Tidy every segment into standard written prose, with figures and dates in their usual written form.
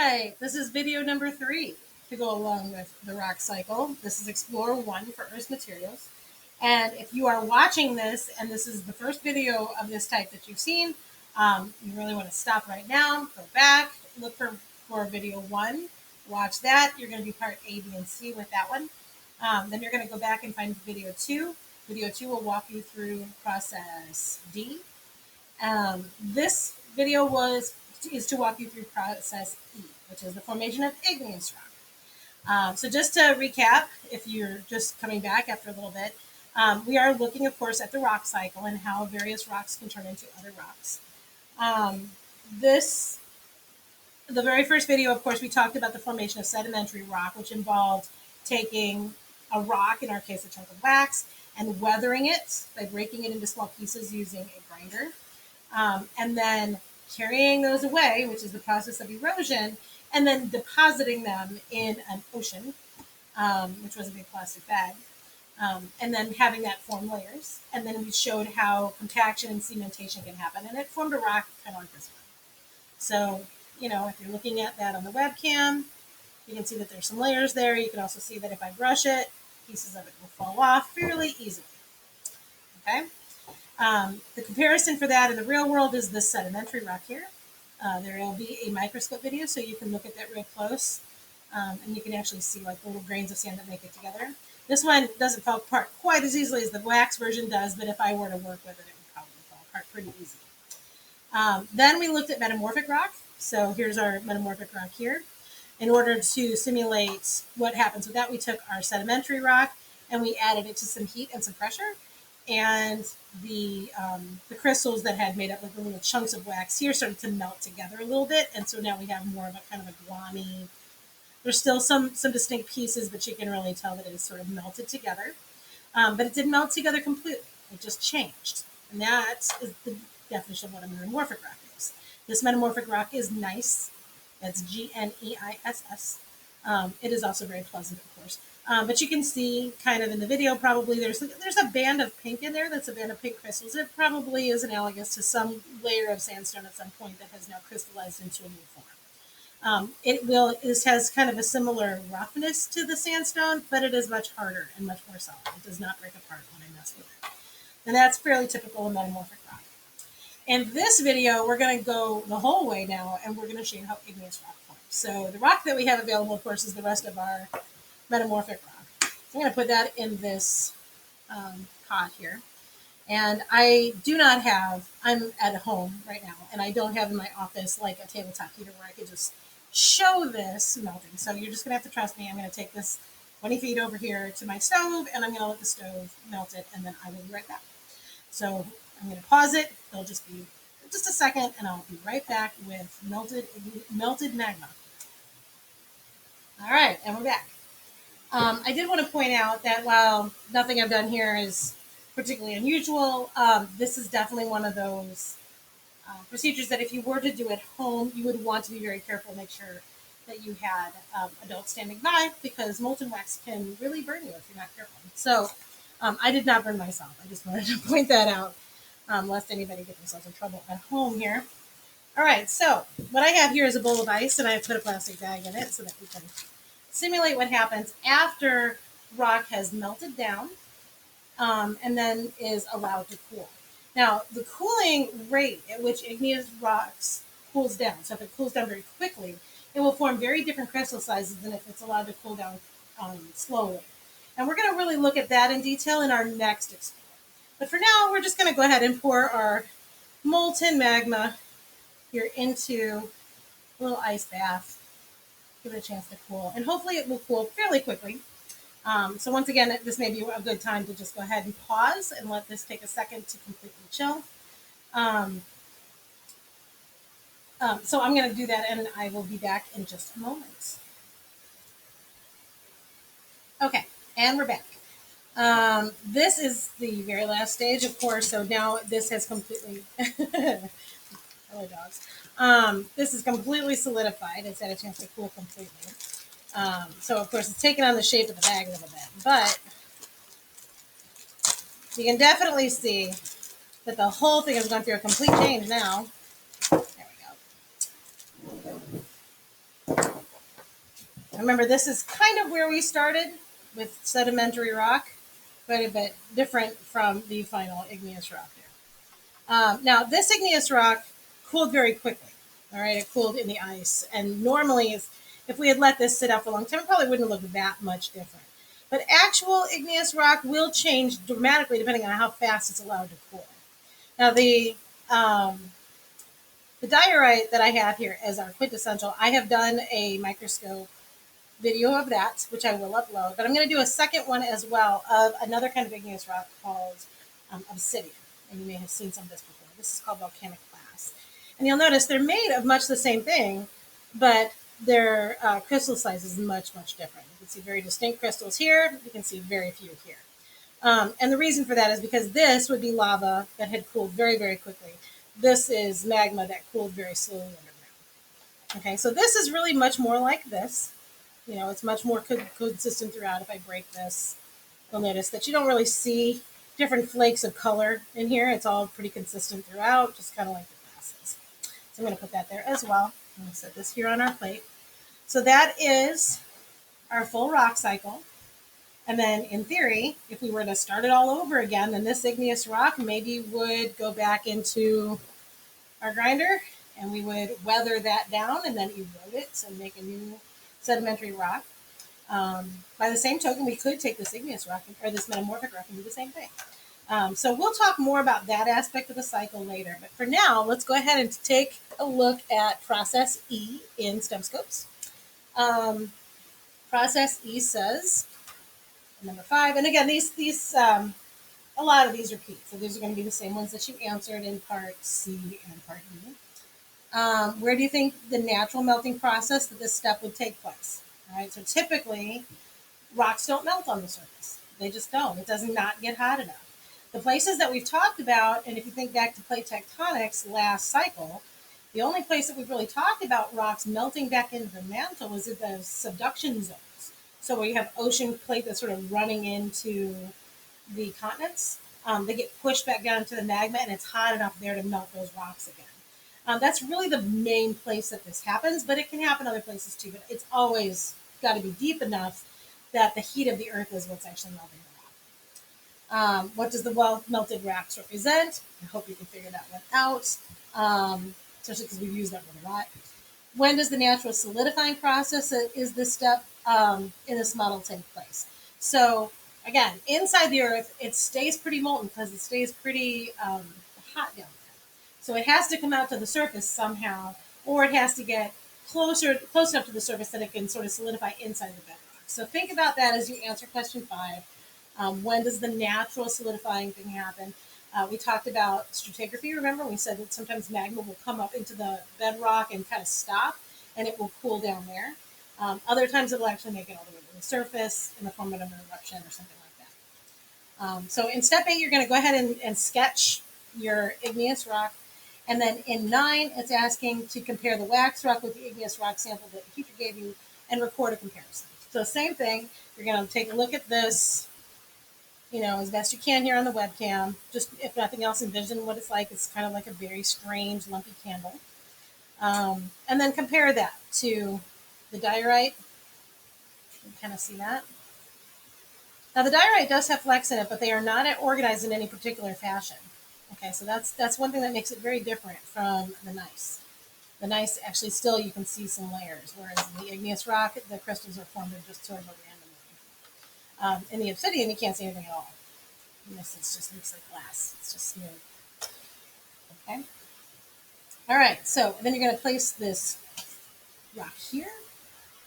right, this is video number 3 to go along with the rock cycle. This is Explore 1 for Earth's materials. And if you are watching this and this is the first video of this type that you've seen, you really want to stop right now, go back, look for video 1, watch that. You're going to do part A, B, and C with that one. Then you're going to go back and find video 2. Video 2 will walk you through process D. This video is to walk you through process E, which is the formation of igneous rock. So just to recap, if you're just coming back after a little bit, we are looking, of course, at the rock cycle and how various rocks can turn into other rocks. The very first video, of course, we talked about the formation of sedimentary rock, which involved taking a rock, in our case a chunk of wax, and weathering it by breaking it into small pieces using a grinder. And then carrying those away, which is the process of erosion, and then depositing them in an ocean, which was a big plastic bag, and then having that form layers. And then we showed how compaction and cementation can happen, and it formed a rock kind of like this one. So, if you're looking at that on the webcam, you can see that there's some layers there. You can also see that if I brush it, pieces of it will fall off fairly easily. Okay? The comparison for that in the real world is this sedimentary rock here. There will be a microscope video so you can look at that real close, and you can actually see like little grains of sand that make it together. This one doesn't fall apart quite as easily as the wax version does, but if I were to work with it, it would probably fall apart pretty easy. Then we looked at metamorphic rock. So here's our metamorphic rock here. In order to simulate what happens with that, we took our sedimentary rock and we added it to some heat and some pressure. And the crystals that had made up like the little chunks of wax here started to melt together a little bit. And so now we have more of a kind of a glommy, there's still some distinct pieces, but you can really tell that it is sort of melted together. But it didn't melt together completely. It just changed. And that is the definition of what a metamorphic rock is. This metamorphic rock is gneiss. That's Gneiss. It is also very pleasant, of course. But you can see kind of in the video probably there's a band of pink in there. That's a band of pink crystals. It probably is analogous to some layer of sandstone at some point that has now crystallized into a new form. This has kind of a similar roughness to the sandstone, but it is much harder and much more solid. It does not break apart when I mess with it. And that's fairly typical of metamorphic rock. In this video, we're going to go the whole way now, and we're going to show you how igneous rock forms. So the rock that we have available, of course, is the rest of our metamorphic rock. So I'm going to put that in this pot here. And I'm at home right now, and I don't have in my office like a tabletop heater where I could just show this melting. So you're just going to have to trust me. I'm going to take this 20 feet over here to my stove, and I'm going to let the stove melt it, and then I will be right back. So I'm going to pause it. It'll just be just a second, and I'll be right back with melted magma. All right, and we're back. I did want to point out that while nothing I've done here is particularly unusual, this is definitely one of those procedures that if you were to do at home, you would want to be very careful, make sure that you had adults standing by, because molten wax can really burn you if you're not careful. So I did not burn myself. I just wanted to point that out, lest anybody get themselves in trouble at home here. All right, so what I have here is a bowl of ice, and I have put a plastic bag in it so that we can simulate what happens after rock has melted down and then is allowed to cool. Now, the cooling rate at which igneous rocks cools down, so if it cools down very quickly, it will form very different crystal sizes than if it's allowed to cool down slowly. And we're going to really look at that in detail in our next explore. But for now, we're just going to go ahead and pour our molten magma here into a little ice bath. Give it a chance to cool. And hopefully it will cool fairly quickly. So once again, this may be a good time to just go ahead and pause and let this take a second to completely chill. So I'm going to do that, and I will be back in just a moment. Okay, and we're back. This is the very last stage, of course, so now this has completely... Hello, dogs. This is completely solidified. It's had a chance to cool completely. So, of course, it's taken on the shape of the bag a little bit. But you can definitely see that the whole thing has gone through a complete change now. There we go. Remember, this is kind of where we started with sedimentary rock, quite a bit different from the final igneous rock there. Now, this igneous rock cooled very quickly. All right, it cooled in the ice. And normally, if we had let this sit out for a long time, it probably wouldn't look that much different. But actual igneous rock will change dramatically depending on how fast it's allowed to cool. Now, the diorite that I have here as our quintessential, I have done a microscope video of that, which I will upload. But I'm going to do a second one as well of another kind of igneous rock called Obsidian. And you may have seen some of this before. This is called volcanic glass. And you'll notice they're made of much the same thing, but their crystal size is much, much different. You can see very distinct crystals here. You can see very few here. And the reason for that is because this would be lava that had cooled very, very quickly. This is magma that cooled very slowly underground. Okay, so this is really much more like this. You know, it's much more consistent throughout. If I break this, you'll notice that you don't really see different flakes of color in here. It's all pretty consistent throughout, just kind of like the glasses. So I'm going to put that there as well. I'm going to set this here on our plate. So that is our full rock cycle. And then in theory, if we were to start it all over again, then this igneous rock maybe would go back into our grinder and we would weather that down and then erode it and make a new sedimentary rock. By the same token, we could take this igneous rock or this metamorphic rock and do the same thing. So we'll talk more about that aspect of the cycle later. But for now, let's go ahead and take a look at process E in STEM scopes. Process E says, number 5, and again, these a lot of these repeat. So these are going to be the same ones that you answered in part C and part E. Where do you think the natural melting process that this step would take place? All right, so typically rocks don't melt on the surface. They just don't. It does not get hot enough. The places that we've talked about, and if you think back to plate tectonics last cycle, the only place that we've really talked about rocks melting back into the mantle was in the subduction zones. So where you have ocean plate that's sort of running into the continents, they get pushed back down into the magma and it's hot enough there to melt those rocks again. That's really the main place that this happens, but it can happen other places too. But it's always got to be deep enough that the heat of the earth is what's actually melting the rock. What does the well-melted rocks represent? I hope you can figure that one out, especially because we've used that one a lot. When does the natural solidifying process, is this step in this model, take place? So again, inside the earth, it stays pretty molten because it stays pretty hot down there. So it has to come out to the surface somehow, or it has to get close enough to the surface that it can sort of solidify inside the bedrock. So think about that as you answer question 5. When does the natural solidifying thing happen? We talked about stratigraphy, remember? We said that sometimes magma will come up into the bedrock and kind of stop, and it will cool down there. Other times it will actually make it all the way to the surface in the form of an eruption or something like that. So in step 8, you're going to go ahead and sketch your igneous rock. And then in 9, it's asking to compare the wax rock with the igneous rock sample that the teacher gave you and record a comparison. So same thing, you're going to take a look at this, you know, as best you can here on the webcam. Just, if nothing else, envision what it's like. It's kind of like a very strange, lumpy candle. And then compare that to the diorite. You can kind of see that. Now the diorite does have flecks in it, but they are not organized in any particular fashion. Okay, so that's one thing that makes it very different from the gneiss. The gneiss, actually, still you can see some layers, whereas in the igneous rock, the crystals are formed in just sort of a random way. In the obsidian, you can't see anything at all. And this just looks like glass. It's just smooth. Okay. All right, so then you're going to place this rock here.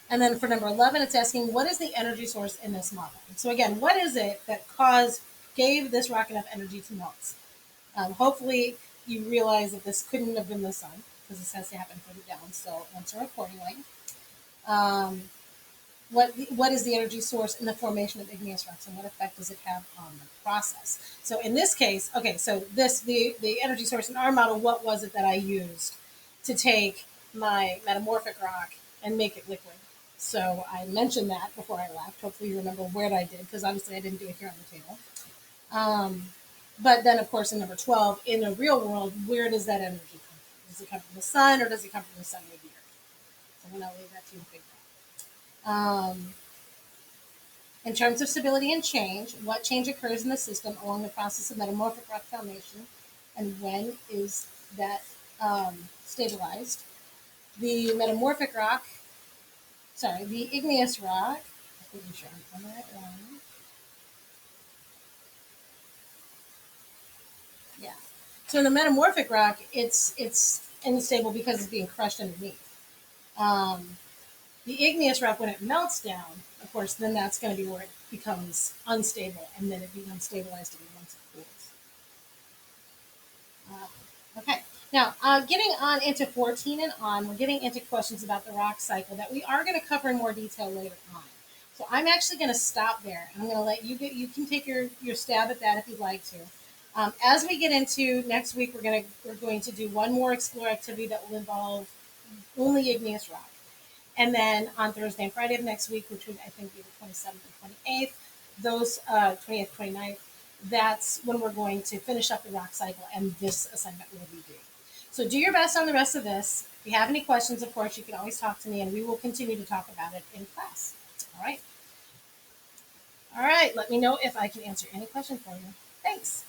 And then for number 11, it's asking, what is the energy source in this model? So again, what is it that gave this rock enough energy to melt? Hopefully you realize that this couldn't have been the sun, because this has to happen further down, so answer accordingly. What is the energy source in the formation of igneous rocks, and what effect does it have on the process? So in this case, okay, so the energy source in our model, what was it that I used to take my metamorphic rock and make it liquid? So I mentioned that before I left. Hopefully you remember where I did, because obviously I didn't do it here on the table. But then, of course, in number 12, in the real world, where does that energy come from? Does it come from the sun, or does it come from the sun or the earth? So I'm going to leave that to you to figure Um, in terms of stability and change, what change occurs in the system along the process of metamorphic rock formation, and when is that stabilized? The metamorphic rock, the igneous rock. I'm pretty sure I'm on that one. Yeah. So in the metamorphic rock, it's unstable because it's being crushed underneath. Um, the igneous rock, when it melts down, of course, then that's going to be where it becomes unstable, and then it becomes stabilized again once it cools. Okay. Now, getting on into 14 and on, we're getting into questions about the rock cycle that we are going to cover in more detail later on. So I'm actually going to stop there. I'm going to let you you can take your stab at that if you'd like to. As we get into next week, we're going to do one more explore activity that will involve only igneous rock. And then on Thursday and Friday of next week, which would I think be the 27th and 28th, those 20th, 29th, that's when we're going to finish up the rock cycle and this assignment will be due. So do your best on the rest of this. If you have any questions, of course, you can always talk to me and we will continue to talk about it in class. All right. All right. Let me know if I can answer any question for you. Thanks.